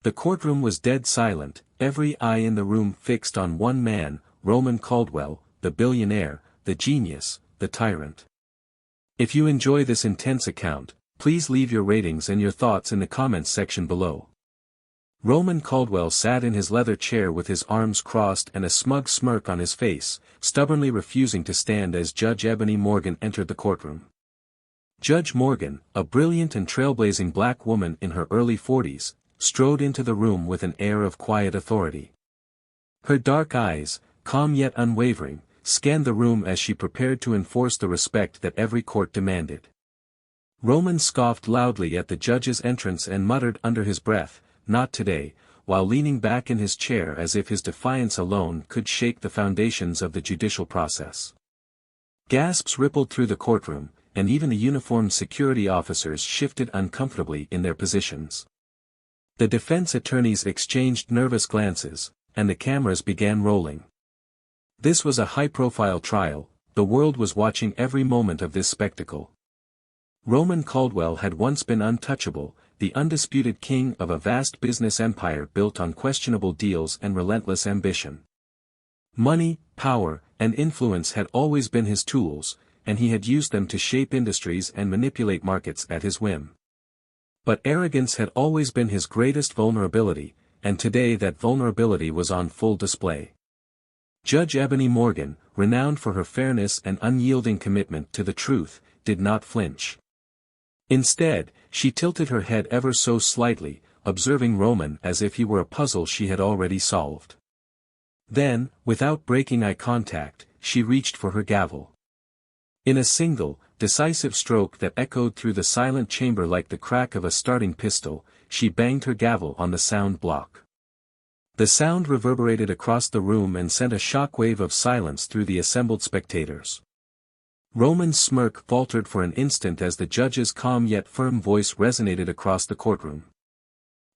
The courtroom was dead silent, every eye in the room fixed on one man, Roman Caldwell, the billionaire, the genius, the tyrant. If you enjoy this intense account, please leave your ratings and your thoughts in the comments section below. Roman Caldwell sat in his leather chair with his arms crossed and a smug smirk on his face, stubbornly refusing to stand as Judge Ebony Morgan entered the courtroom. Judge Morgan, a brilliant and trailblazing black woman in her early 40s, strode into the room with an air of quiet authority. Her dark eyes, calm yet unwavering, scanned the room as she prepared to enforce the respect that every court demanded. Roman scoffed loudly at the judge's entrance and muttered under his breath, "Not today," while leaning back in his chair as if his defiance alone could shake the foundations of the judicial process. Gasps rippled through the courtroom, and even the uniformed security officers shifted uncomfortably in their positions. The defense attorneys exchanged nervous glances, and the cameras began rolling. This was a high-profile trial, the world was watching every moment of this spectacle. Roman Caldwell had once been untouchable, the undisputed king of a vast business empire built on questionable deals and relentless ambition. Money, power, and influence had always been his tools, and he had used them to shape industries and manipulate markets at his whim. But arrogance had always been his greatest vulnerability, and today that vulnerability was on full display. Judge Ebony Morgan, renowned for her fairness and unyielding commitment to the truth, did not flinch. Instead, she tilted her head ever so slightly, observing Roman as if he were a puzzle she had already solved. Then, without breaking eye contact, she reached for her gavel. In a single, decisive stroke that echoed through the silent chamber like the crack of a starting pistol, she banged her gavel on the sound block. The sound reverberated across the room and sent a shockwave of silence through the assembled spectators. Roman's smirk faltered for an instant as the judge's calm yet firm voice resonated across the courtroom.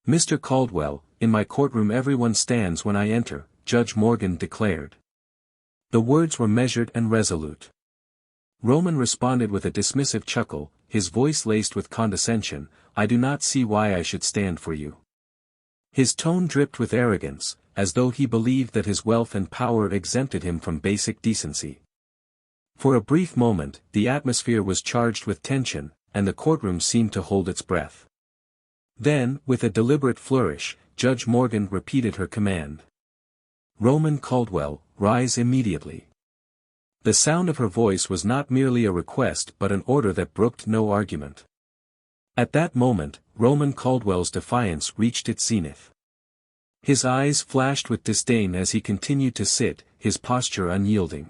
"Mr. Caldwell, in my courtroom everyone stands when I enter," Judge Morgan declared. The words were measured and resolute. Roman responded with a dismissive chuckle, his voice laced with condescension, "I do not see why I should stand for you." His tone dripped with arrogance, as though he believed that his wealth and power exempted him from basic decency. For a brief moment, the atmosphere was charged with tension, and the courtroom seemed to hold its breath. Then, with a deliberate flourish, Judge Morgan repeated her command. "Roman Caldwell, rise immediately." The sound of her voice was not merely a request but an order that brooked no argument. At that moment, Roman Caldwell's defiance reached its zenith. His eyes flashed with disdain as he continued to sit, his posture unyielding.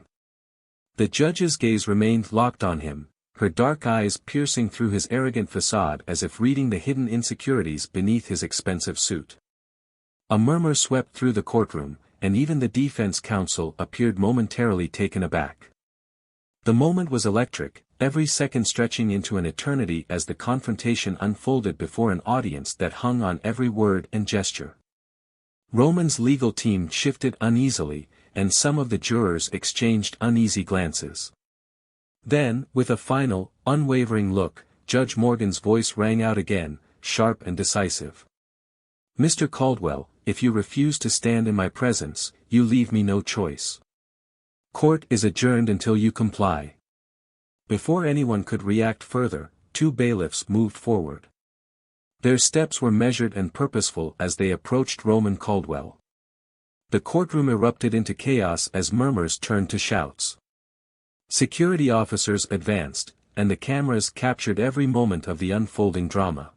The judge's gaze remained locked on him, her dark eyes piercing through his arrogant facade as if reading the hidden insecurities beneath his expensive suit. A murmur swept through the courtroom, and even the defense counsel appeared momentarily taken aback. The moment was electric, every second stretching into an eternity as the confrontation unfolded before an audience that hung on every word and gesture. Roman's legal team shifted uneasily, and some of the jurors exchanged uneasy glances. Then, with a final, unwavering look, Judge Morgan's voice rang out again, sharp and decisive. "Mr. Caldwell, if you refuse to stand in my presence, you leave me no choice. Court is adjourned until you comply." Before anyone could react further, two bailiffs moved forward. Their steps were measured and purposeful as they approached Roman Caldwell. The courtroom erupted into chaos as murmurs turned to shouts. Security officers advanced, and the cameras captured every moment of the unfolding drama.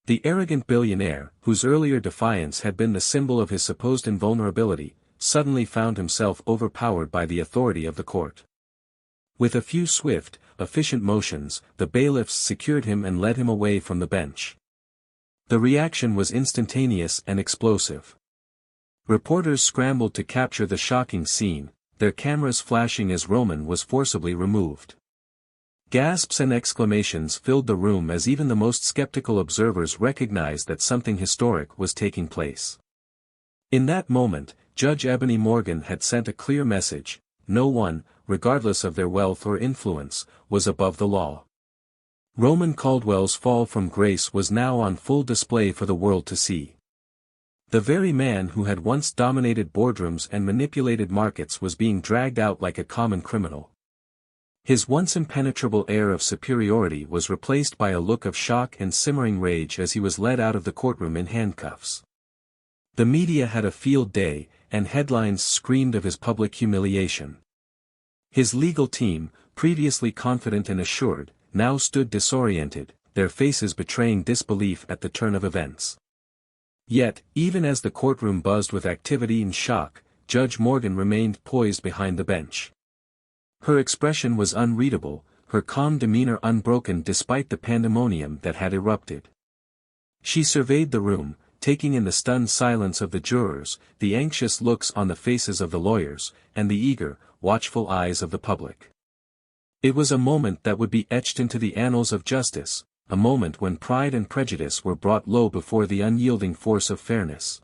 The arrogant billionaire, whose earlier defiance had been the symbol of his supposed invulnerability, suddenly found himself overpowered by the authority of the court. With a few swift, efficient motions, the bailiffs secured him and led him away from the bench. The reaction was instantaneous and explosive. Reporters scrambled to capture the shocking scene, their cameras flashing as Roman was forcibly removed. Gasps and exclamations filled the room as even the most skeptical observers recognized that something historic was taking place. In that moment, Judge Ebony Morgan had sent a clear message: no one, regardless of their wealth or influence, was above the law. Roman Caldwell's fall from grace was now on full display for the world to see. The very man who had once dominated boardrooms and manipulated markets was being dragged out like a common criminal. His once impenetrable air of superiority was replaced by a look of shock and simmering rage as he was led out of the courtroom in handcuffs. The media had a field day, and headlines screamed of his public humiliation. His legal team, previously confident and assured, now stood disoriented, their faces betraying disbelief at the turn of events. Yet, even as the courtroom buzzed with activity and shock, Judge Morgan remained poised behind the bench. Her expression was unreadable, her calm demeanor unbroken despite the pandemonium that had erupted. She surveyed the room, taking in the stunned silence of the jurors, the anxious looks on the faces of the lawyers, and the eager, watchful eyes of the public. It was a moment that would be etched into the annals of justice, a moment when pride and prejudice were brought low before the unyielding force of fairness.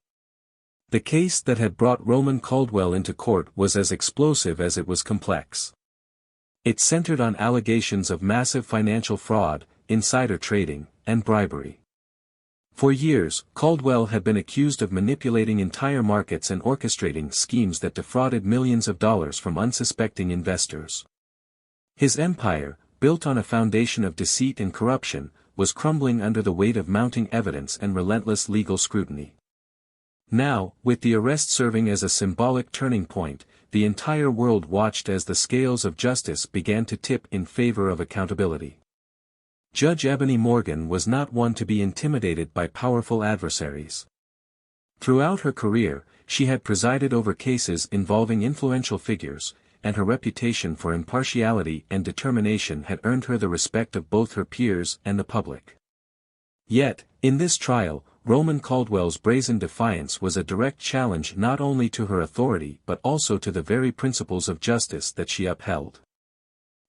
The case that had brought Roman Caldwell into court was as explosive as it was complex. It centered on allegations of massive financial fraud, insider trading, and bribery. For years, Caldwell had been accused of manipulating entire markets and orchestrating schemes that defrauded millions of dollars from unsuspecting investors. His empire, built on a foundation of deceit and corruption, was crumbling under the weight of mounting evidence and relentless legal scrutiny. Now, with the arrest serving as a symbolic turning point, the entire world watched as the scales of justice began to tip in favor of accountability. Judge Ebony Morgan was not one to be intimidated by powerful adversaries. Throughout her career, she had presided over cases involving influential figures, and her reputation for impartiality and determination had earned her the respect of both her peers and the public. Yet, in this trial, Roman Caldwell's brazen defiance was a direct challenge not only to her authority but also to the very principles of justice that she upheld.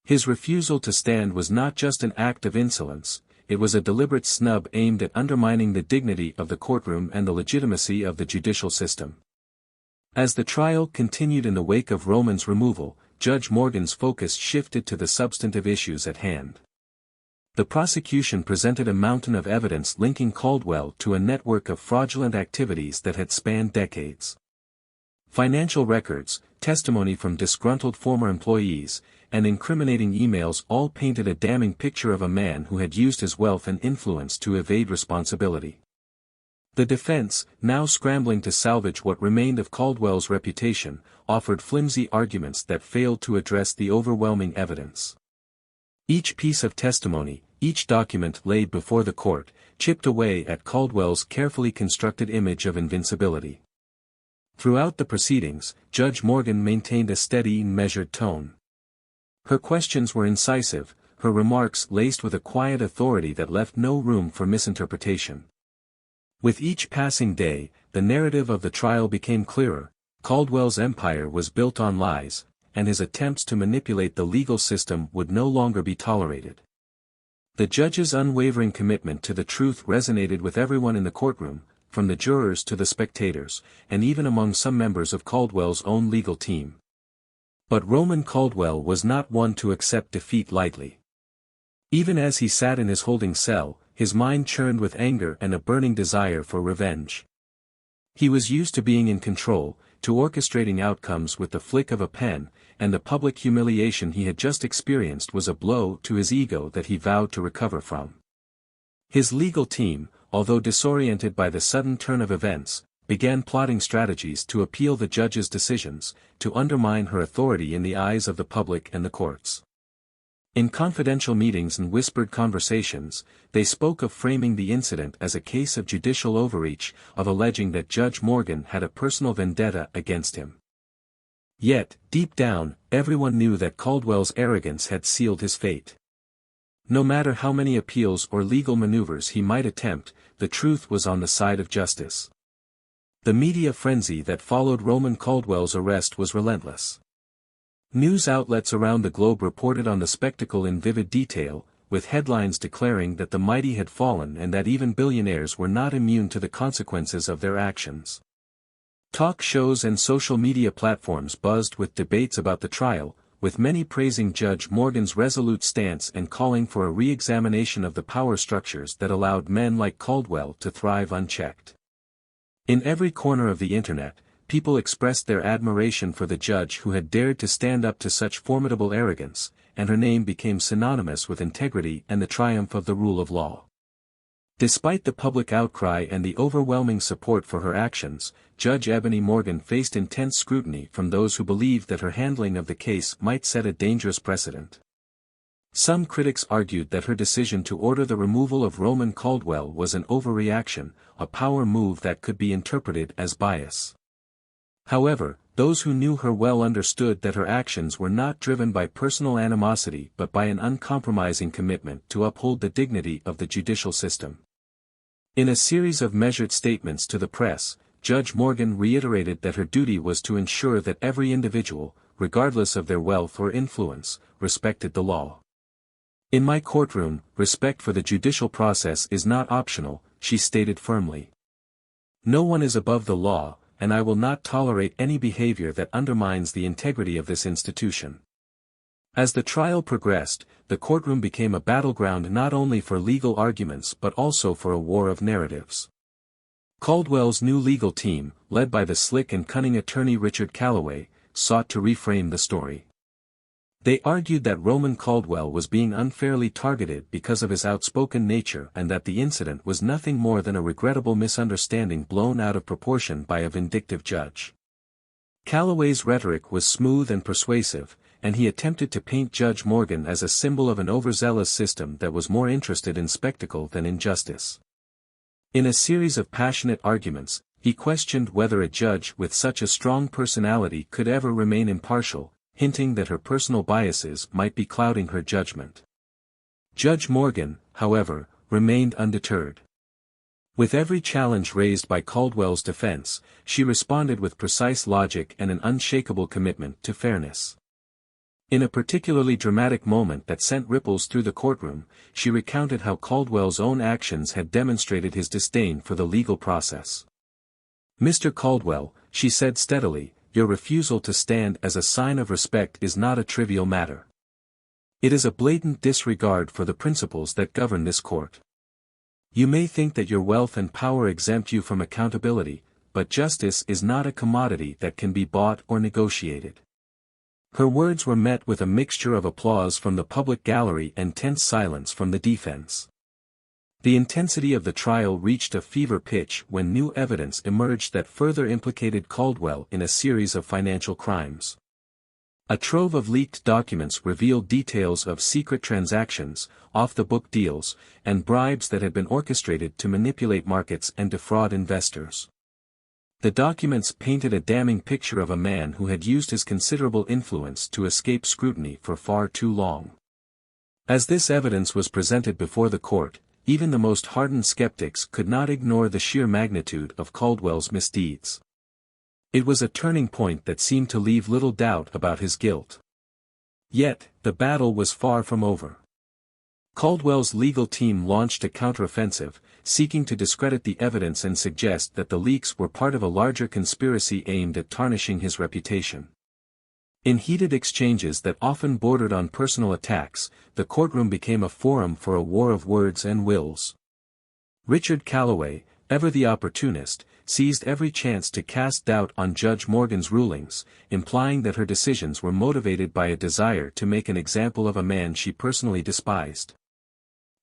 His refusal to stand was not just an act of insolence, it was a deliberate snub aimed at undermining the dignity of the courtroom and the legitimacy of the judicial system. As the trial continued in the wake of Roman's removal, Judge Morgan's focus shifted to the substantive issues at hand. The prosecution presented a mountain of evidence linking Caldwell to a network of fraudulent activities that had spanned decades. Financial records, testimony from disgruntled former employees, and incriminating emails all painted a damning picture of a man who had used his wealth and influence to evade responsibility. The defense, now scrambling to salvage what remained of Caldwell's reputation, offered flimsy arguments that failed to address the overwhelming evidence. Each piece of testimony, each document laid before the court, chipped away at Caldwell's carefully constructed image of invincibility. Throughout the proceedings, Judge Morgan maintained a steady, measured tone. Her questions were incisive, her remarks laced with a quiet authority that left no room for misinterpretation. With each passing day, the narrative of the trial became clearer. Caldwell's empire was built on lies, and his attempts to manipulate the legal system would no longer be tolerated. The judge's unwavering commitment to the truth resonated with everyone in the courtroom, from the jurors to the spectators, and even among some members of Caldwell's own legal team. But Roman Caldwell was not one to accept defeat lightly. Even as he sat in his holding cell, his mind churned with anger and a burning desire for revenge. He was used to being in control, to orchestrating outcomes with the flick of a pen, and the public humiliation he had just experienced was a blow to his ego that he vowed to recover from. His legal team, although disoriented by the sudden turn of events, began plotting strategies to appeal the judge's decisions, to undermine her authority in the eyes of the public and the courts. In confidential meetings and whispered conversations, they spoke of framing the incident as a case of judicial overreach, of alleging that Judge Morgan had a personal vendetta against him. Yet, deep down, everyone knew that Caldwell's arrogance had sealed his fate. No matter how many appeals or legal maneuvers he might attempt, the truth was on the side of justice. The media frenzy that followed Roman Caldwell's arrest was relentless. News outlets around the globe reported on the spectacle in vivid detail, with headlines declaring that the mighty had fallen and that even billionaires were not immune to the consequences of their actions. Talk shows and social media platforms buzzed with debates about the trial, with many praising Judge Morgan's resolute stance and calling for a re-examination of the power structures that allowed men like Caldwell to thrive unchecked. In every corner of the internet, people expressed their admiration for the judge who had dared to stand up to such formidable arrogance, and her name became synonymous with integrity and the triumph of the rule of law. Despite the public outcry and the overwhelming support for her actions, Judge Ebony Morgan faced intense scrutiny from those who believed that her handling of the case might set a dangerous precedent. Some critics argued that her decision to order the removal of Roman Caldwell was an overreaction, a power move that could be interpreted as bias. However, those who knew her well understood that her actions were not driven by personal animosity but by an uncompromising commitment to uphold the dignity of the judicial system. In a series of measured statements to the press, Judge Morgan reiterated that her duty was to ensure that every individual, regardless of their wealth or influence, respected the law. "In my courtroom, respect for the judicial process is not optional," she stated firmly. "No one is above the law, and I will not tolerate any behavior that undermines the integrity of this institution." As the trial progressed, the courtroom became a battleground not only for legal arguments but also for a war of narratives. Caldwell's new legal team, led by the slick and cunning attorney Richard Calloway, sought to reframe the story. They argued that Roman Caldwell was being unfairly targeted because of his outspoken nature and that the incident was nothing more than a regrettable misunderstanding blown out of proportion by a vindictive judge. Calloway's rhetoric was smooth and persuasive, and he attempted to paint Judge Morgan as a symbol of an overzealous system that was more interested in spectacle than in justice. In a series of passionate arguments, he questioned whether a judge with such a strong personality could ever remain impartial, hinting that her personal biases might be clouding her judgment. Judge Morgan, however, remained undeterred. With every challenge raised by Caldwell's defense, she responded with precise logic and an unshakable commitment to fairness. In a particularly dramatic moment that sent ripples through the courtroom, she recounted how Caldwell's own actions had demonstrated his disdain for the legal process. "Mr. Caldwell," she said steadily, "your refusal to stand as a sign of respect is not a trivial matter. It is a blatant disregard for the principles that govern this court. You may think that your wealth and power exempt you from accountability, but justice is not a commodity that can be bought or negotiated." Her words were met with a mixture of applause from the public gallery and tense silence from the defense. The intensity of the trial reached a fever pitch when new evidence emerged that further implicated Caldwell in a series of financial crimes. A trove of leaked documents revealed details of secret transactions, off-the-book deals, and bribes that had been orchestrated to manipulate markets and defraud investors. The documents painted a damning picture of a man who had used his considerable influence to escape scrutiny for far too long. As this evidence was presented before the court, even the most hardened skeptics could not ignore the sheer magnitude of Caldwell's misdeeds. It was a turning point that seemed to leave little doubt about his guilt. Yet, the battle was far from over. Caldwell's legal team launched a counteroffensive, seeking to discredit the evidence and suggest that the leaks were part of a larger conspiracy aimed at tarnishing his reputation. In heated exchanges that often bordered on personal attacks, the courtroom became a forum for a war of words and wills. Richard Calloway, ever the opportunist, seized every chance to cast doubt on Judge Morgan's rulings, implying that her decisions were motivated by a desire to make an example of a man she personally despised.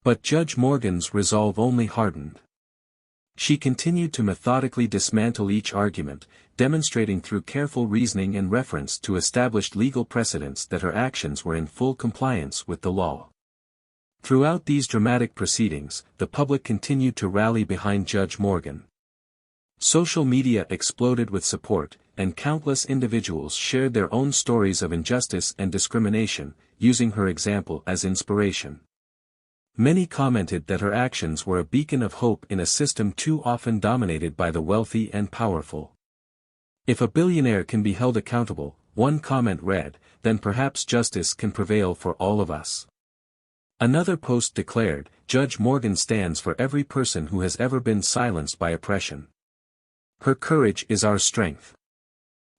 But Judge Morgan's resolve only hardened. She continued to methodically dismantle each argument, demonstrating through careful reasoning and reference to established legal precedents that her actions were in full compliance with the law. Throughout these dramatic proceedings, the public continued to rally behind Judge Morgan. Social media exploded with support, and countless individuals shared their own stories of injustice and discrimination, using her example as inspiration. Many commented that her actions were a beacon of hope in a system too often dominated by the wealthy and powerful. "If a billionaire can be held accountable," one comment read, "then perhaps justice can prevail for all of us." Another post declared, "Judge Morgan stands for every person who has ever been silenced by oppression. Her courage is our strength."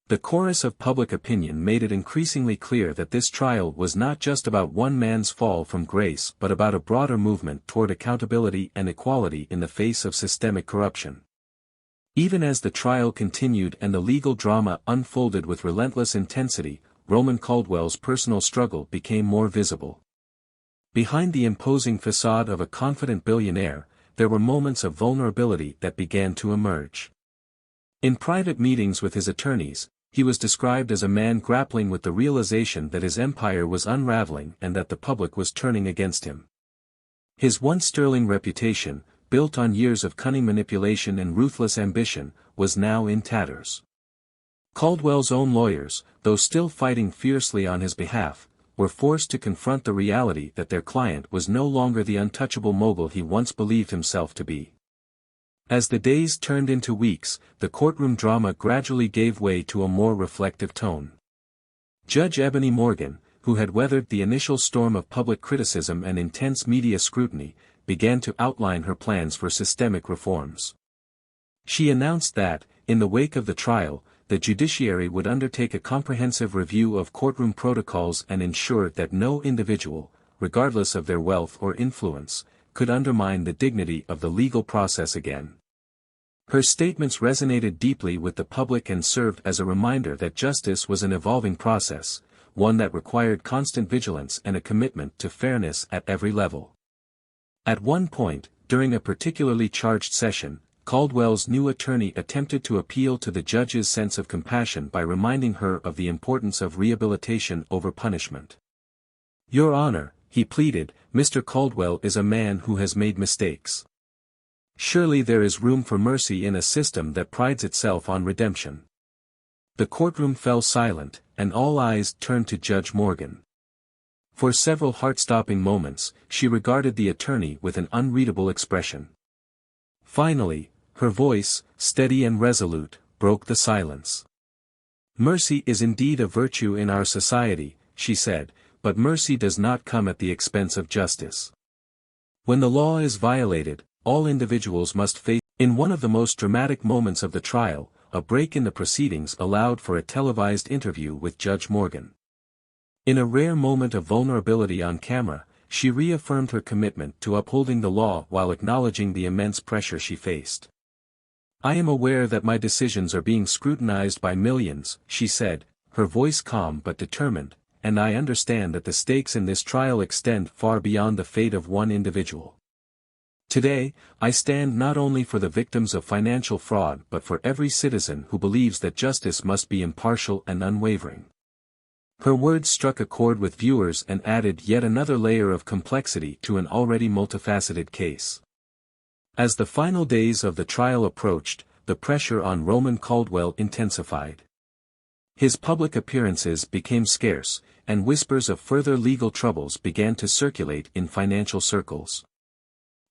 The chorus of public opinion made it increasingly clear that this trial was not just about one man's fall from grace but about a broader movement toward accountability and equality in the face of systemic corruption. Even as the trial continued and the legal drama unfolded with relentless intensity, Roman Caldwell's personal struggle became more visible. Behind the imposing facade of a confident billionaire, there were moments of vulnerability that began to emerge. In private meetings with his attorneys, he was described as a man grappling with the realization that his empire was unraveling and that the public was turning against him. His once sterling reputation, built on years of cunning manipulation and ruthless ambition, was now in tatters. Caldwell's own lawyers, though still fighting fiercely on his behalf, were forced to confront the reality that their client was no longer the untouchable mogul he once believed himself to be. As the days turned into weeks, the courtroom drama gradually gave way to a more reflective tone. Judge Ebony Morgan, who had weathered the initial storm of public criticism and intense media scrutiny, began to outline her plans for systemic reforms. She announced that, in the wake of the trial, the judiciary would undertake a comprehensive review of courtroom protocols and ensure that no individual, regardless of their wealth or influence, could undermine the dignity of the legal process again. Her statements resonated deeply with the public and served as a reminder that justice was an evolving process, one that required constant vigilance and a commitment to fairness at every level. At one point, during a particularly charged session, Caldwell's new attorney attempted to appeal to the judge's sense of compassion by reminding her of the importance of rehabilitation over punishment. "Your Honor," he pleaded, "Mr. Caldwell is a man who has made mistakes. Surely there is room for mercy in a system that prides itself on redemption." The courtroom fell silent, and all eyes turned to Judge Morgan. For several heart-stopping moments, she regarded the attorney with an unreadable expression. Finally, her voice, steady and resolute, broke the silence. "Mercy is indeed a virtue in our society," she said, "but mercy does not come at the expense of justice. When the law is violated, all individuals must face." In one of the most dramatic moments of the trial, a break in the proceedings allowed for a televised interview with Judge Morgan. In a rare moment of vulnerability on camera, she reaffirmed her commitment to upholding the law while acknowledging the immense pressure she faced. "I am aware that my decisions are being scrutinized by millions," she said, her voice calm but determined, "and I understand that the stakes in this trial extend far beyond the fate of one individual. Today, I stand not only for the victims of financial fraud but for every citizen who believes that justice must be impartial and unwavering." Her words struck a chord with viewers and added yet another layer of complexity to an already multifaceted case. As the final days of the trial approached, the pressure on Roman Caldwell intensified. His public appearances became scarce, and whispers of further legal troubles began to circulate in financial circles.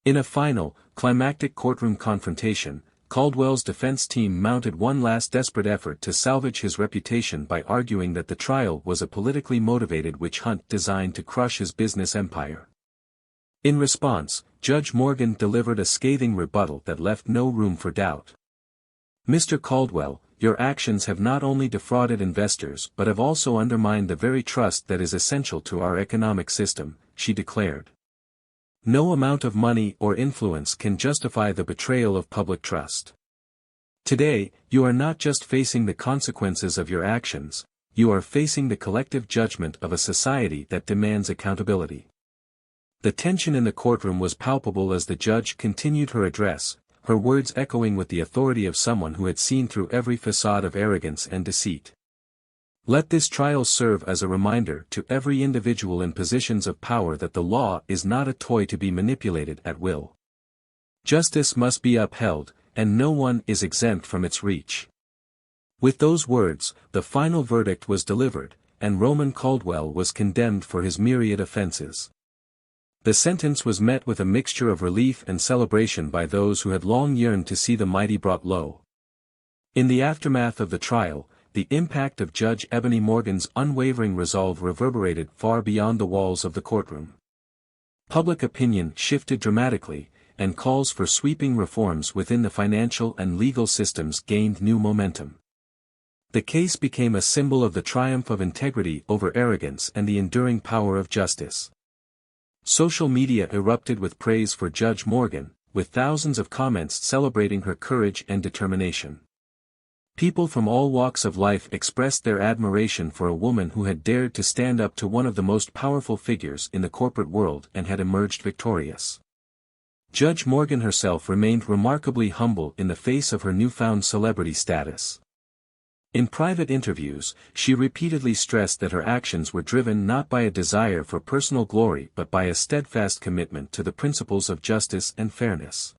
In a final, climactic courtroom confrontation, Caldwell's defense team mounted one last desperate effort to salvage his reputation by arguing that the trial was a politically motivated witch hunt designed to crush his business empire. In response, Judge Morgan delivered a scathing rebuttal that left no room for doubt. "Mr. Caldwell, your actions have not only defrauded investors but have also undermined the very trust that is essential to our economic system," she declared. "No amount of money or influence can justify the betrayal of public trust. Today, you are not just facing the consequences of your actions, you are facing the collective judgment of a society that demands accountability." The tension in the courtroom was palpable as the judge continued her address, her words echoing with the authority of someone who had seen through every facade of arrogance and deceit. "Let this trial serve as a reminder to every individual in positions of power that the law is not a toy to be manipulated at will. Justice must be upheld, and no one is exempt from its reach." With those words, the final verdict was delivered, and Roman Caldwell was condemned for his myriad offenses. The sentence was met with a mixture of relief and celebration by those who had long yearned to see the mighty brought low. In the aftermath of the trial, the impact of Judge Ebony Morgan's unwavering resolve reverberated far beyond the walls of the courtroom. Public opinion shifted dramatically, and calls for sweeping reforms within the financial and legal systems gained new momentum. The case became a symbol of the triumph of integrity over arrogance and the enduring power of justice. Social media erupted with praise for Judge Morgan, with thousands of comments celebrating her courage and determination. People from all walks of life expressed their admiration for a woman who had dared to stand up to one of the most powerful figures in the corporate world and had emerged victorious. Judge Morgan herself remained remarkably humble in the face of her newfound celebrity status. In private interviews, she repeatedly stressed that her actions were driven not by a desire for personal glory but by a steadfast commitment to the principles of justice and fairness.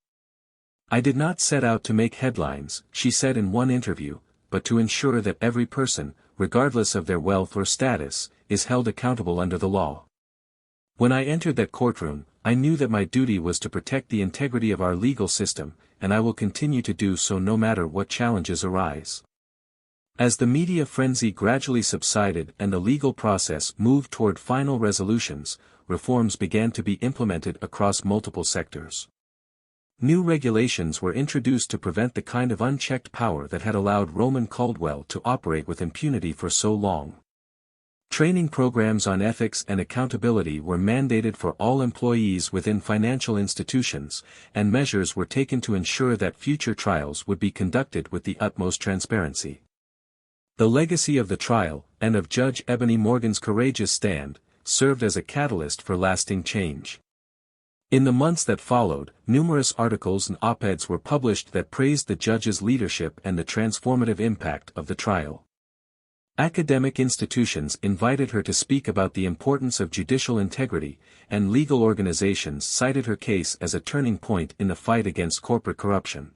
"I did not set out to make headlines," she said in one interview, "but to ensure that every person, regardless of their wealth or status, is held accountable under the law. When I entered that courtroom, I knew that my duty was to protect the integrity of our legal system, and I will continue to do so no matter what challenges arise." As the media frenzy gradually subsided and the legal process moved toward final resolutions, reforms began to be implemented across multiple sectors. New regulations were introduced to prevent the kind of unchecked power that had allowed Roman Caldwell to operate with impunity for so long. Training programs on ethics and accountability were mandated for all employees within financial institutions, and measures were taken to ensure that future trials would be conducted with the utmost transparency. The legacy of the trial, and of Judge Ebony Morgan's courageous stand, served as a catalyst for lasting change. In the months that followed, numerous articles and op-eds were published that praised the judge's leadership and the transformative impact of the trial. Academic institutions invited her to speak about the importance of judicial integrity, and legal organizations cited her case as a turning point in the fight against corporate corruption.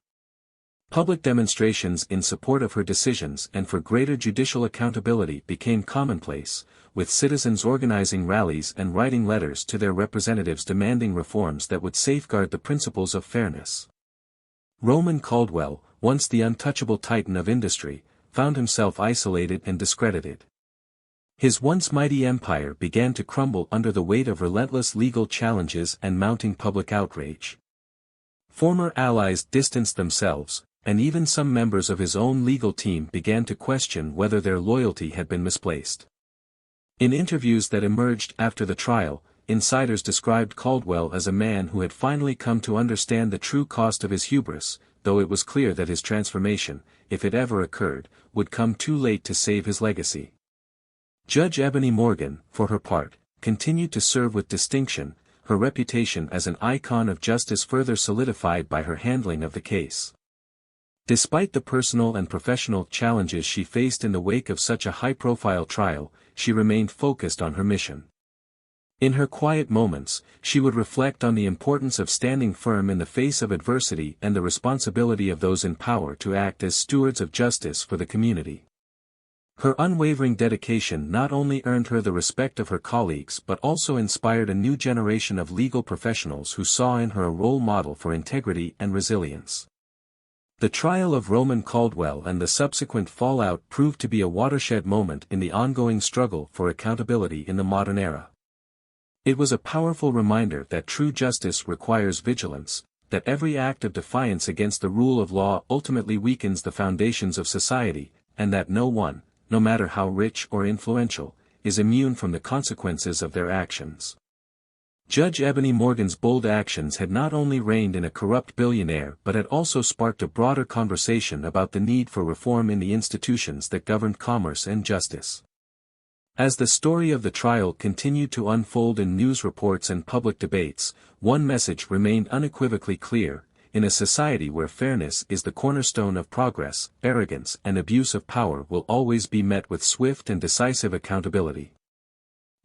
Public demonstrations in support of her decisions and for greater judicial accountability became commonplace, with citizens organizing rallies and writing letters to their representatives demanding reforms that would safeguard the principles of fairness. Roman Caldwell, once the untouchable titan of industry, found himself isolated and discredited. His once mighty empire began to crumble under the weight of relentless legal challenges and mounting public outrage. Former allies distanced themselves, and even some members of his own legal team began to question whether their loyalty had been misplaced. In interviews that emerged after the trial, insiders described Caldwell as a man who had finally come to understand the true cost of his hubris, though it was clear that his transformation, if it ever occurred, would come too late to save his legacy. Judge Ebony Morgan, for her part, continued to serve with distinction, her reputation as an icon of justice further solidified by her handling of the case. Despite the personal and professional challenges she faced in the wake of such a high-profile trial, she remained focused on her mission. In her quiet moments, she would reflect on the importance of standing firm in the face of adversity and the responsibility of those in power to act as stewards of justice for the community. Her unwavering dedication not only earned her the respect of her colleagues but also inspired a new generation of legal professionals who saw in her a role model for integrity and resilience. The trial of Roman Caldwell and the subsequent fallout proved to be a watershed moment in the ongoing struggle for accountability in the modern era. It was a powerful reminder that true justice requires vigilance, that every act of defiance against the rule of law ultimately weakens the foundations of society, and that no one, no matter how rich or influential, is immune from the consequences of their actions. Judge Ebony Morgan's bold actions had not only reined in a corrupt billionaire but had also sparked a broader conversation about the need for reform in the institutions that governed commerce and justice. As the story of the trial continued to unfold in news reports and public debates, one message remained unequivocally clear: in a society where fairness is the cornerstone of progress, arrogance and abuse of power will always be met with swift and decisive accountability.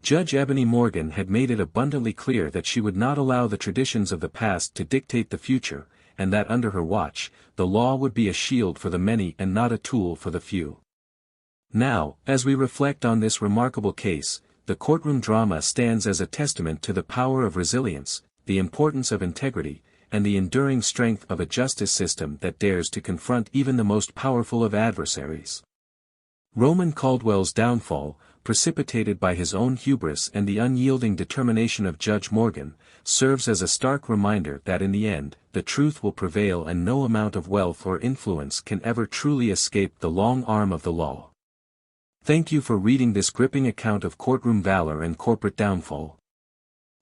Judge Ebony Morgan had made it abundantly clear that she would not allow the traditions of the past to dictate the future, and that under her watch, the law would be a shield for the many and not a tool for the few. Now, as we reflect on this remarkable case, the courtroom drama stands as a testament to the power of resilience, the importance of integrity, and the enduring strength of a justice system that dares to confront even the most powerful of adversaries. Roman Caldwell's downfall, precipitated by his own hubris and the unyielding determination of Judge Morgan, serves as a stark reminder that in the end, the truth will prevail and no amount of wealth or influence can ever truly escape the long arm of the law. Thank you for reading this gripping account of courtroom valor and corporate downfall.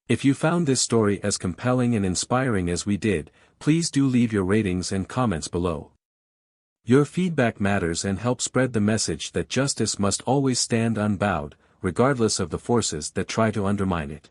If you found this story as compelling and inspiring as we did, please do leave your ratings and comments below. Your feedback matters and helps spread the message that justice must always stand unbowed, regardless of the forces that try to undermine it.